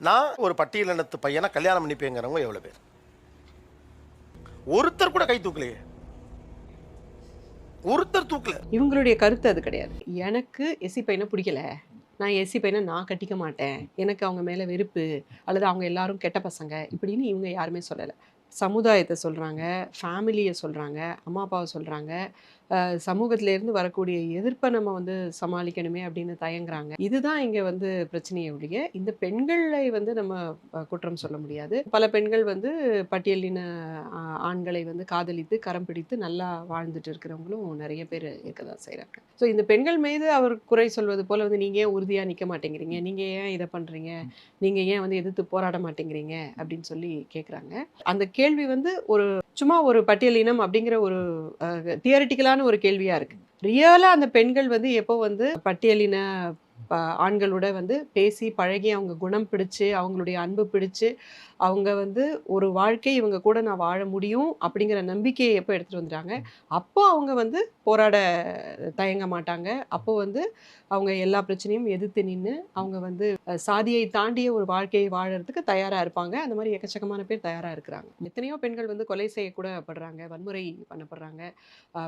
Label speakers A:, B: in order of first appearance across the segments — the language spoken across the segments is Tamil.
A: நான் ஒரு பட்டியலினத்து பையனை கல்யாணம் பண்ணிப்பேங்கிறவங்க எவ்வளோ பேர்? ஒருத்தர் கூட கை தூக்கலையே, ஒருத்தர் தூக்கல.
B: இவங்களுடைய கருத்து அது கிடையாது. எனக்கு எஸ்சி பையனை பிடிக்கல, நான் எஸ்சி பையனை நான் கட்டிக்க மாட்டேன், எனக்கு அவங்க மேலே வெறுப்பு, அல்லது அவங்க எல்லாரும் கெட்ட பசங்க இப்படின்னு இவங்க யாருமே சொல்லலை. சமுதாயத்தை சொல்கிறாங்க, ஃபேமிலியை சொல்கிறாங்க, அம்மா அப்பாவை சொல்கிறாங்க, சமூகத்திலேருந்து வரக்கூடிய எதிர்ப்பை நம்ம வந்து சமாளிக்கணுமே அப்படின்னு தயங்குறாங்க. இதுதான் இங்கே வந்து பிரச்சனையை ஒழிய இந்த பெண்களை வந்து நம்ம குற்றம் சொல்ல முடியாது. பல பெண்கள் வந்து பட்டியலின ஆண்களை வந்து காதலித்து கரம் பிடித்து நல்லா வாழ்ந்துட்டு இருக்கிறவங்களும் நிறைய பேர் இருக்க தான் செய்கிறாங்க. ஸோ இந்த பெண்கள் மீது அவர் குறை சொல்வது போல் வந்து நீங்கள் ஏன் உறுதியாக நிற்க மாட்டேங்கிறீங்க, நீங்கள் ஏன் இதை பண்ணுறீங்க, நீங்கள் ஏன் வந்து எதிர்த்து போராட மாட்டேங்கிறீங்க அப்படின்னு சொல்லி கேட்குறாங்க. அந்த கேள்வி வந்து ஒரு சும்மா ஒரு பட்டியலினம் அப்படிங்கிற ஒரு தியரிட்டிக்கலான ஒரு கேள்வியா இருக்கு. ரியலா அந்த பெண்கள் வந்து எப்போ வந்து பட்டியலின ஆண்களோட வந்து பேசி பழகி அவங்க குணம் பிடிச்சு அவங்களுடைய அன்பு பிடிச்சு அவங்க வந்து ஒரு வாழ்க்கை இவங்க கூட நான் வாழ முடியும் அப்படிங்கிற நம்பிக்கையை எப்போ எடுத்துட்டு வந்துட்டாங்க, அப்போ அவங்க வந்து போராட தயங்க மாட்டாங்க. அப்போ வந்து அவங்க எல்லா பிரச்சனையும் எதிர்த்து நின்று அவங்க வந்து சாதியை தாண்டிய ஒரு வாழ்க்கையை வாழறதுக்கு தயாரா இருப்பாங்க. அந்த மாதிரி எக்கச்சக்கமான பேர் தயாரா இருக்கிறாங்க. எத்தனையோ பெண்கள் வந்து கொலை செய்யக்கூட படுறாங்க, வன்முறை பண்ணப்படுறாங்க,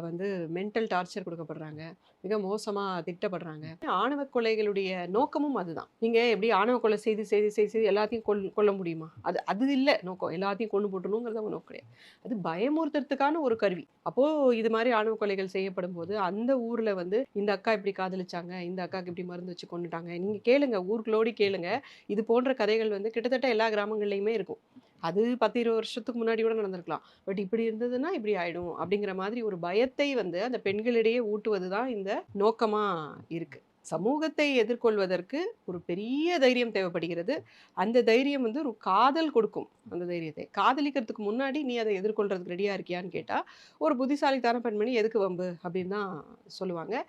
B: வந்து மென்டல் டார்ச்சர் கொடுக்கப்படுறாங்க, மிக மோசமா திட்டப்படுறாங்க. ஆணவ கொலைகளுடைய நோக்கமும் அதுதான். நீங்க எப்படி ஆணவ கொலை செய்து செய்து செய்து செய்து எல்லாத்தையும் கொல்ல முடியுமா? அது அது இல்ல நோக்கம். எல்லாத்தையும் கொண்டு போட்டணுங்கிறது அவங்க நோக்கம் கிடையாது. அது பயமுறுத்துறதுக்கான ஒரு கருவி. அப்போ இது மாதிரி ஆணவ கொலைகள் செய்யப்படும் போது அந்த ஊர்ல வந்து இந்த அக்கா இப்படி காதலிச்சாங்க, இந்த அக்காக்கு இப்படி மருந்து வச்சு கொண்டுட்டாங்க, நீங்க கேளுங்க, ஊருக்குள்ளோடி கேளுங்க. இது போன்ற கதைகள் வந்து கிட்டத்தட்ட எல்லா கிராமங்கள்லயுமே இருக்கும். அது 10, 20 வருஷத்துக்கு முன்னாடி கூட நடந்திருக்கலாம். பட் இப்படி இருந்ததுன்னா இப்படி ஆயிடும் அப்படிங்கிற மாதிரி ஒரு பயத்தை வந்து அந்த பெண்களிடையே ஊட்டுவது தான் இந்த நோக்கமா இருக்கு. சமூகத்தை எதிர்கொள்வதற்கு ஒரு பெரிய தைரியம் தேவைப்படுகிறது. அந்த தைரியம் வந்து ஒரு காதல் கொடுக்கும். அந்த தைரியத்தை காதலிக்கிறதுக்கு முன்னாடி நீ அதை எதிர்கொள்றதுக்கு ரெடியா இருக்கியான்னு கேட்டா, ஒரு புத்திசாலித்தன பெண்மணி எதுக்கு வம்பு அப்படின்னு தான் சொல்லுவாங்க.